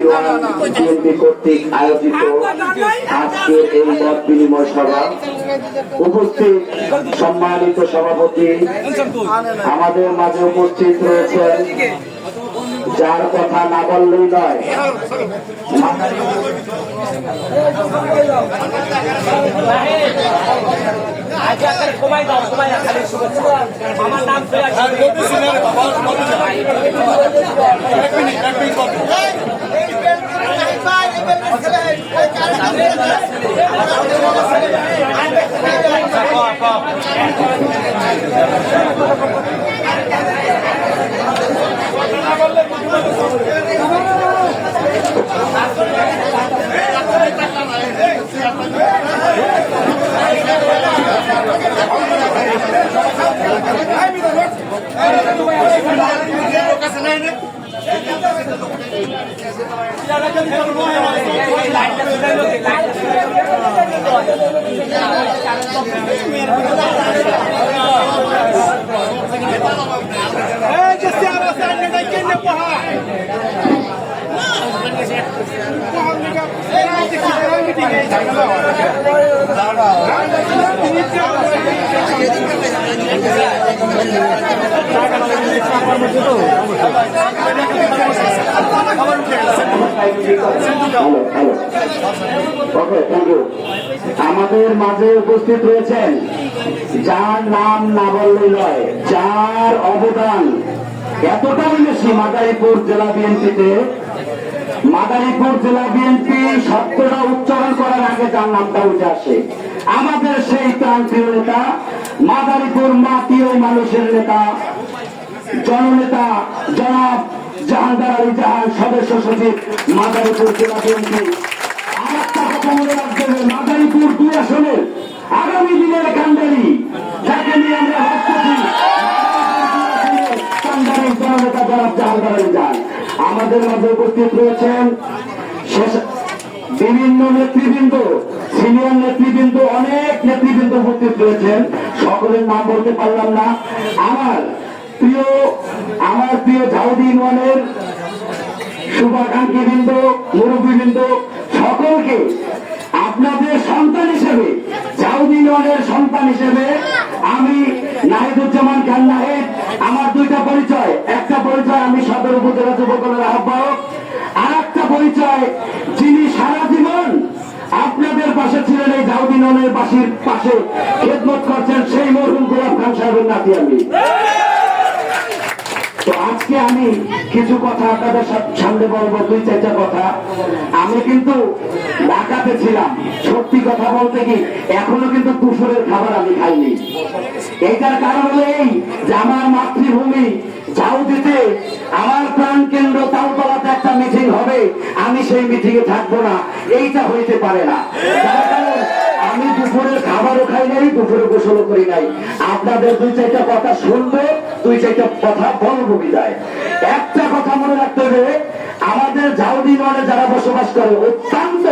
BNP কর্তৃক আয়োজিত আজকের এই মত বিনিময় সভা উপস্থিত সম্মানিত সভাপতি আমাদের মাঝে উপস্থিত রয়েছেন, যার কথা না বললেই নয়, আমার নাম আমাদের মাঝে উপস্থিত রয়েছেন, যার নাম না বললেই নয়, যার অবদান এতটাই বেশি মাদারীপুর জেলা বিএনপিতে। মাদারীপুর জেলা বিএনপি শব্দটা উচ্চারণ করার আগে যার নামটা উঠে আসে, আমাদের সেই প্রান্তীয় নেতা, মাদারীপুর মাটি ও মানুষের নেতা, জননেতা জনাব জাহাঙ্গার আলী জাহান, সদস্য সচিব মাদারীপুর জেলা বিএনপি। আর একটা কথা মনে রাখতে হবে, মাদারীপুর 2 আসনের আগামী দিনের কান্ডারি, যাকে নিয়ে আমরা ভাবতেছি, কান্ডারির জননেতা জনাব জাহাঙ্গার আলী জাহান আমাদের মাঝে উপস্থিত রয়েছেন। বিভিন্ন নেতৃবৃন্দ, সিনিয়র নেতৃবৃন্দ, অনেক নেতৃবৃন্দ উপস্থিত রয়েছেন, সকলের নাম বলতে পারলাম না। আমার প্রিয় ঝাউদি ইউনিয়নের শুভাকাঙ্ক্ষী বৃন্দ, মুরব্বীবৃন্দ, সকলকে আপনাদের সন্তান হিসেবে, ঝাউদি ইউনিয়নের সন্তান হিসেবে আমি নাহিদুজ্জামান খান নাহিদ, আমার 2টা পরিচয়। একটা পরিচয় আমি সদর উপজেলা যুব দলের আহ্বায়ক, আর একটা পরিচয় যিনি সারা জীবন আপনাদের পাশে ছিলেন, এই ঝাউদি ইউনিয়নের বাসীর পাশে খেদমত করছেন, সেই মরহুম গোলাপ খান সাহেবের নাতি আমি। তো আজকে আমি কিছু কথা আপনাদের সামনে বলবো, 2-4টা কথা। আমি কিন্তু ঢাকাতে ছিলাম, সত্যি কথা বলতে কি এখনো কিন্তু দুপুরের খাবার আমি খাইনি। এইটার কারণ হলো এই যে আমার মাতৃভূমি ঝাউদিতে, আমার প্রাণ কেন্দ্র তালতলাতে একটা মিটিং হবে, আমি সেই মিটিং এ থাকবো না, এইটা হইতে পারে না। তার কারণ আমি দুপুরের খাবারও খাই নাই, দুপুরে গোসলও করি নাই। আপনাদের 2-4টা কথা শুনবো, 2-4টা কথা বলবো বিদায়। একটা কথা মনে রাখতে হবে, আমাদের ঝাউদি ইউনিয়নে যারা বসবাস করে অত্যন্ত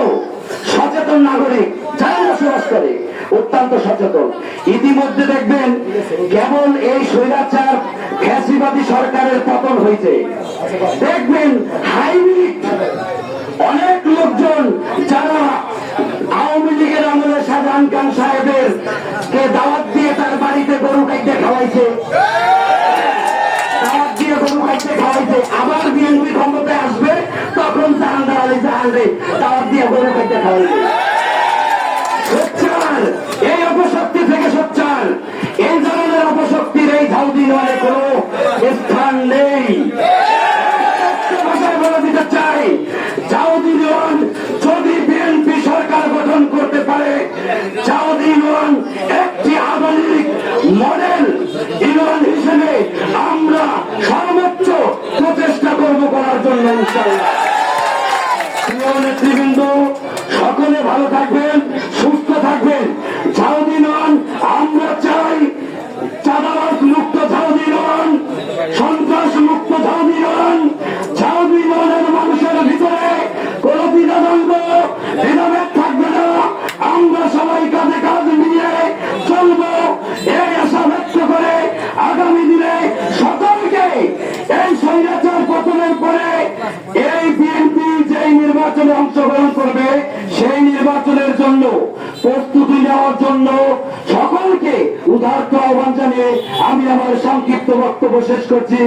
সচেতন নাগরিক, যারা বসবাস করে অত্যন্ত সচেতন। ইতিমধ্যে দেখবেন কেবল এই স্বৈরাচার ফ্যাসিবাদী সরকারের পতন হয়েছে, দেখবেন হাইব্রিড অনেক লোকজন যারা আওয়ামী লীগের আমলে শাহজাহান খান সাহেবের কে দাওয়াত দিয়ে তার বাড়িতে গরু কাইতে খাওয়াইছে, দাওয়াত দিয়ে গরু কাইতে খাওয়াইছে, আবার বিএনপি ক্ষমতায় আসবে তখন জাহাঙ্গার আলী জাহানরে দাওয়াত দিয়ে গরু কাইতে খাওয়াইছে। সোচ্চার, এই অপশক্তি থেকে সোচ্চার, এই ধরনের অপশক্তির এই ঝাউদি ইউনিয়নে কোনো স্থান নেই। ভাষায় বলে দিতে চাই, ঝাউদি ইউনিয়ন যদি বিএনপি সরকার গঠন করতে পারে, ঝাউদি ইউনিয়ন একটি আধুনিক মডেল ইউনিয়ন হিসেবে আমরা সর্বোচ্চ প্রচেষ্টা করব করার জন্য। ইনশাআল্লাহ। প্রিয় নেতৃবৃন্দ, সকলে ভালো থাকবেন, সুস্থ থাকবেন। ঝাউদি ইউনিয়ন আমরা চাই চাঁদাবাজ মুক্ত ঝাউদি ইউনিয়ন, সন্ত্রাস মুক্ত ঝাউদি ইউনিয়ন। ঝাউদি ইউনিয়নের মানুষের ভিতরে কোন দ্বিধাদ্বন্দ্ব, দ্বিধাভেদ থাকবে না। আমরা সবাই কাঁধে কাঁধ মিলিয়ে চলবো, এই আশা ব্যক্ত করে আগামী দিনে সকলকে এই স্বৈরাচার পতনের পরে এই বিএনপি যে নির্বাচনের জন্য প্রস্তুতি নেওয়ার জন্য সকলকে উদারত আহ্বান জানিয়ে আমি আমার সংক্ষিপ্ত বক্তব্য শেষ করছি।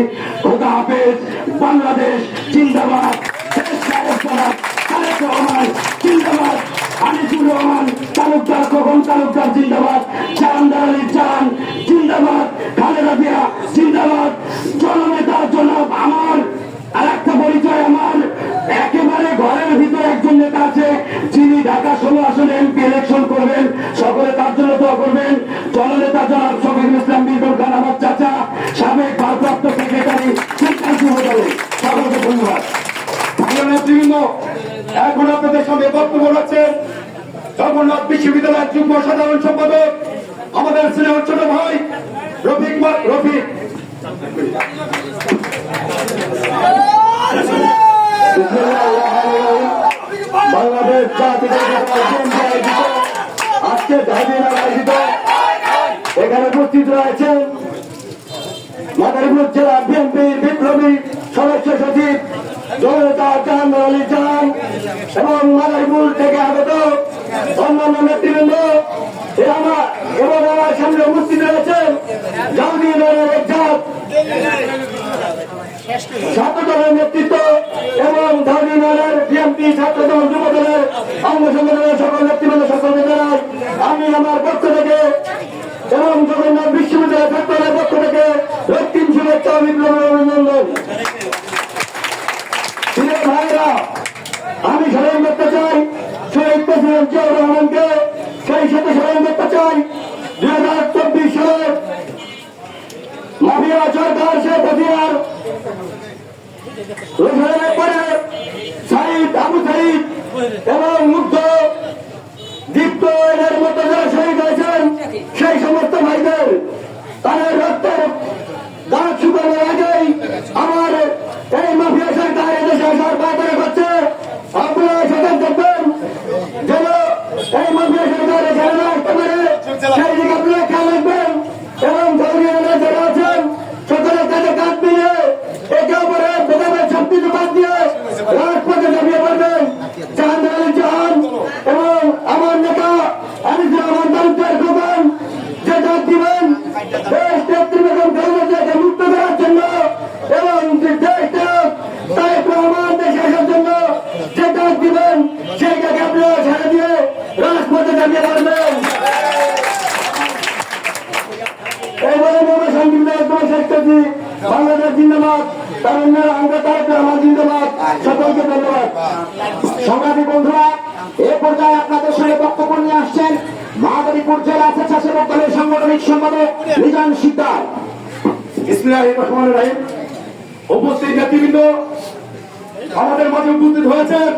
খোদা হাফেজ। বাংলাদেশ জিন্দাবাদ। দেশ জিন্দাবাদ। তারেক রহমান জিন্দাবাদ। আনিসুর রহমান তালুকদার, খোকন তালুকদার জিন্দাবাদ। জাহাঙ্গীর আলী জাহান জিন্দাবাদ। খালেদা জিয়া জিন্দাবাদ। জননেতা জনাব আমার আর একটা পরিচয়, আমার একেবারে ঘরের ভিতরে একজন নেতা আছে যিনি ঢাকা 16 আসনে এমপি ইলেকশন করবেন, সকলে তার জন্য দোয়া করবেন। জননেতা জনাব শফিকুল ইসলাম বিল্টন খান, আমার চাচা, সাবেক ভারপ্রাপ্ত সেক্রেটারি, সকলকে ধন্যবাদ। নেতৃবৃন্দ, এখন আপনাদের সামনে বক্তব্য রাখছেন জগন্নাথ বিশ্ববিদ্যালয়ের যুগ্ম সাধারণ সম্পাদক আমাদের সিনিয়র ছোট ভাই রফিক। বাংলাদেশ জাতীয়তাবাদী দল আয়োজিত আজকে ঢাকা আয়োজিত এখানে উপস্থিত রয়েছেন মাদারীপুর জেলা বিএনপির বিপ্লবী সদস্য সচিব জননেতা জাহাঙ্গীর আলী জাহান এবং মাদারীপুর থেকে আগত অন্যান্য নেতৃবৃন্দ এবং আমার সামনে উপস্থিত রয়েছেন জাতীয় দলের একজাত ছাত্রদলের নেতৃত্ব এবং ঢাকা দলের বিএনপি ছাত্রদল যুব দলের অঙ্গ সংগঠনের সকল নেতৃবৃন্দ, সকলকে জানাই আমি আমার পক্ষ থেকে এবং জগন্নাথ বিশ্ববিদ্যালয় ছাত্রদলের পক্ষ থেকে রক্তিম শুভেচ্ছা বিপ্লব অভিনন্দন। ভাইরা, আমি স্মরণ করতে চাই শহীদ প্রেসিডেন্ট জিয়াউর রহমানকে, সেই সাথে স্মরণ করতে চাই 2024 সালে মাফিয়া সরকার শেখ হাসিনার পরে সাইদ আবু সাইদ এবং মুগ্ধ দীপ্ত এদের মতো যারা শহীদ হয়েছেন সেই সমস্ত ভাইদের তাদের রক্তের দাঁত শুকানোর আগেই আমার এই মাফিয়া সরকার এদেশে আসার পায়তারা করছে। আপনারা সেখানে দেখবেন যেন এই মাফিয়া সরকার এখানে না আসতে পারে, সেই দিকে আপনারা খেয়াল রাখবেন এবং ধর্মীয় যারা আছেন সকলের কাছে কাজ মিলিয়ে একে অপরের ভেদাভেদ সবকিছু বাদ দিয়ে রাজপথে ঝাঁপিয়ে পড়বেন। জাহাঙ্গীর আলী জাহান এবং আমার নেতা আনিসুর রহমান তালুকদার খোকন যে ডাক দিবেন দেশ নেতৃত্ব খালেদা জিয়াকে মুক্ত করার জন্য এবং দেশটা তারেক রহমান দেশে আসার জন্য যে ডাক দিবেন সেই ডাকে আপনারা ছেড়ে দিয়ে রাজপথে ঝাঁপিয়ে পড়বেন। এইবারে আমরা সংবিধান শেষ করছি। বাংলাদেশ জিন্দাবাদ, তার অন্যরা আমরা তারেক রহমান জিন্দাবাদ। সকলকে ধন্যবাদ। সংগ্রামী বন্ধুরা, এ পর্যায়ে আপনাদের সঙ্গে বক্তব্য নিয়ে আসছেন মাদারীপুর জেলা স্বেচ্ছাসেবক দলের সাংগঠনিক সম্পাদক মিজান সিকদার। বিসমিল্লাহির রহমানির রহিম। উপস্থিত নেতৃবৃন্দ, আমাদের মাঝে উপস্থিত হয়েছেন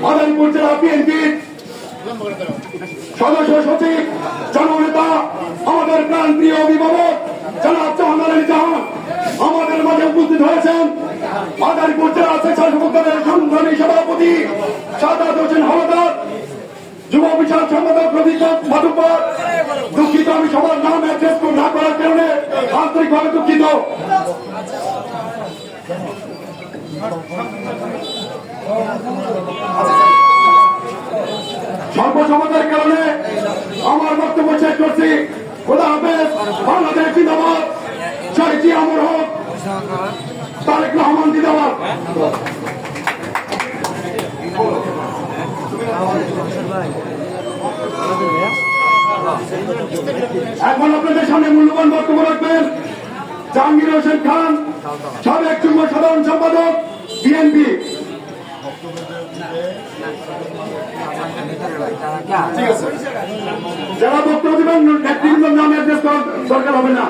মাদারীপুর জেলা বিএনপির সদস্য সচিব, জননেতা, আমাদের প্রাণ প্রিয় অভিভাবক জনাব জাহাঙ্গীর আলী জাহান। আমাদের মাঝে উপস্থিত হয়েছেন মাদারীপুর জেলা স্বেচ্ছাসেবক দলের সংগ্রামী সভাপতি সাদাত হোসেন হাওলাদার, যুব বিষয়ক সম্পাদক রফিক মাধুকর। দুঃখিত, আমি সবার নাম অ্যাড্রেস না করার কারণে আন্তরিকভাবে দুঃখিত। স্বল্পসময়ের কারণে আমার বক্তব্য শেষ করছি। খোদা হাফেজ। বাংলাদেশ জিন্দাবাদ। শহীদ জিয়া অমর হোক। তারেক রহমান জিন্দাবাদ। এখন আপনাদের সামনে মূল্যবান বক্তব্য রাখবেন জাহাঙ্গীর হোসেন খান, সাবেক যুগ্ম সাধারণ সম্পাদক বিএনপি। যারা বক্তব্য দেবেন নেতৃবৃন্দের নাম অ্যাড্রেস করার দরকার হবে না।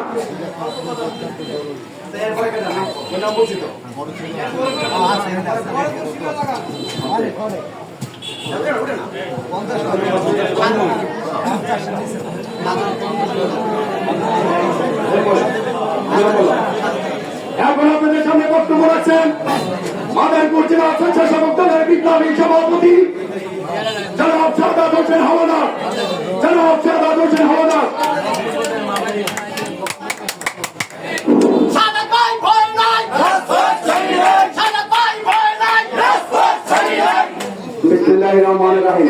এখন আপনাদের সামনে বক্তব্য রাখছেন মাদারীপুর জেলা স্বেচ্ছাসেবক দলের বিপ্লবী সভাপতি জনাব সাদাত হোসেন হাওলাদার। জনাব সাদাত হোসেন হাওলাদার। বিসমিল্লাহির রহমানির রহিম।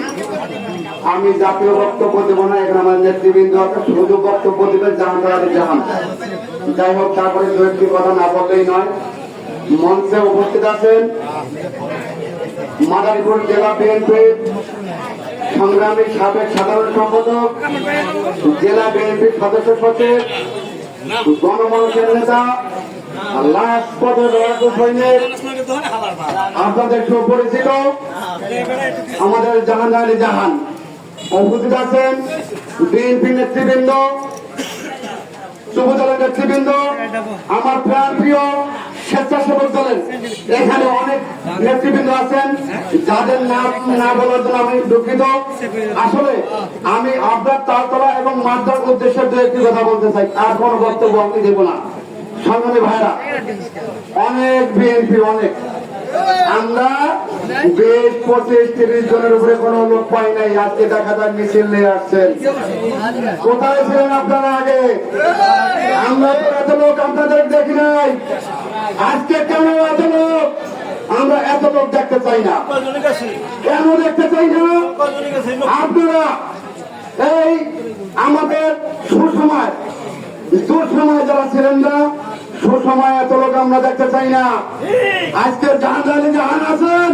আমি জাতীয় বক্তব্য দেবো না, এখানে আমার নেতৃবৃন্দ আছে, শুধু বক্তব্য দেবেন জাহান। যাই হোক, তারপরে দু একটি কথা না বললেই নয়। মঞ্চে উপস্থিত আছেন মাদারীপুর জেলা বিএনপির সংগ্রামী সাবেক সাধারণ সম্পাদক, জেলা বিএনপির সদস্য সচিব, গণমানুষের নেতা, লাস্ট পদের লড়াকু সৈনিক, আপনাদের সুপরিচিত আমাদের জাহান আলী জাহান। উপস্থিত আছেন বিএনপি নেতৃবৃন্দ, যুবদলের নেতৃবৃন্দ, আমার প্রাণ প্রিয় স্বেচ্ছাসেবক দলের এখানে অনেক নেতৃবৃন্দ আছেন, যাদের নাম না বলার জন্য আমি দুঃখিত। আসলে আমি আপনার তালতলা এবং মাদ্রার উদ্দেশ্যে দু একটি কথা বলতে চাই, আর কোনো বক্তব্য আমি দেব না। সংগ্রামী ভাইরা, অনেক বিএনপি, অনেক আমরা 20-25-30 জনের উপরে কোন লোক পাই নাই। আজকে দেখা যায় মিছিল নিয়ে আসছেন। কোথায় ছিলেন আপনারা আগে? আমরা তো এত লোক আপনাদের দেখি নাই। আজকে কেন এত লোক? আমরা এত লোক দেখতে চাই না। কেন দেখতে চাই না? আপনারা এই আমাদের সুসময় দুঃসময় যারা ছিলেন না, সুসময় এত লোক আমরা দেখতে চাই না। আজকে জাহান আলী জাহান আছেন,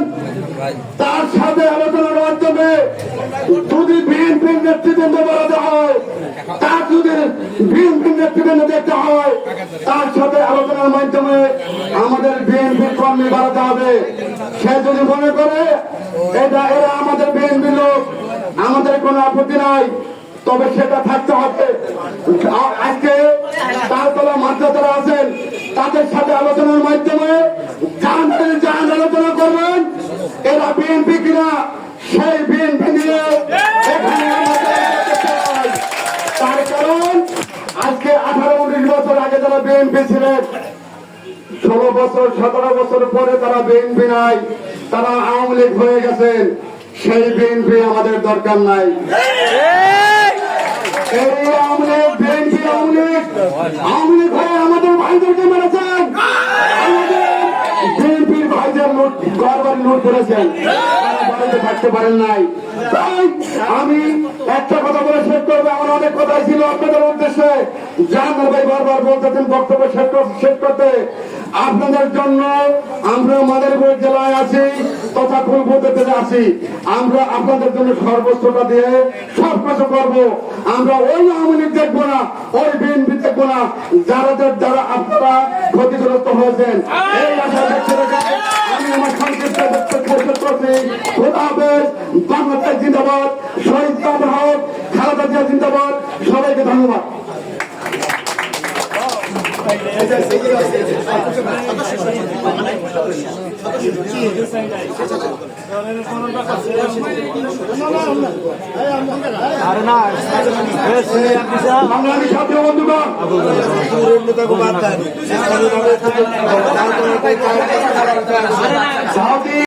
তার সাথে আলোচনার মাধ্যমে যদি বিএনপির নেতৃবৃন্দ বাড়াতে হয়, তার যদি বিএনপির নেতৃবৃন্দ দেখতে হয়, তার সাথে আলোচনার মাধ্যমে আমাদের বিএনপির কর্মী বাড়াতে হবে। সে যদি মনে করে এরা আমাদের বিএনপির লোক, আমাদের কোনো আপত্তি নাই, তবে সেটা থাকতে হবে। আজকে তালতলা মাদ্রাসারা আছেন, তাদের সাথে আলোচনার মাধ্যমে জাহান আলোচনা করবেন এরা বিএনপি কিনা, সেই বিএনপি নিয়ে এখানে তার কারণ আজকে 18-19 বছর আগে যারা বিএনপি ছিলেন, 16 বছর 17 বছর পরে তারা বিএনপি নাই, তারা আওয়ামী লীগ হয়ে গেছেন। সেই বিএনপি আমাদের দরকার নাই। এই আওয়ামী লীগ, বিএনপি আওয়ামী লীগ হয়ে আমাদের ভাইদেরকে মেরেছেন, আমাদের বিএনপির ভাইদের ঘর-বাড়ি লুট করেছেন, বাড়িতে থাকতে পারেন নাই। তাই আমি একটা কথা বলে শেষ করবো, আমার অনেক কথাই ছিল আপনাদের উদ্দেশ্যে। জাহাঙ্গীর ভাই বারবার বলতেছেন বক্তব্য শেষ করতে। আপনাদের জন্য আমরা মাদারীপুর জেলায় আছি তথা ফুলপুরতে আছি। আমরা আপনাদের জন্য সর্বোচ্চটা দিয়ে সব কিছু করবো। আমরা ওই আওয়ামী লীগ দেখবো না, ওই বিএনপি দেখবো না, যারা আপনারা ক্ষতিগ্রস্ত হয়েছেন। এই আশা দেখতে আমি আমার সংক্ষিপ্ত বক্তব্য শেষ করছি। খোদা হাফেজ। বাংলাদেশ জিন্দাবাদ, শহীদ হক, খালেদা জিয়া জিন্দাবাদ। সবাইকে ধন্যবাদ। বাংলাদেশ জাতীয় বন্ধুগণ,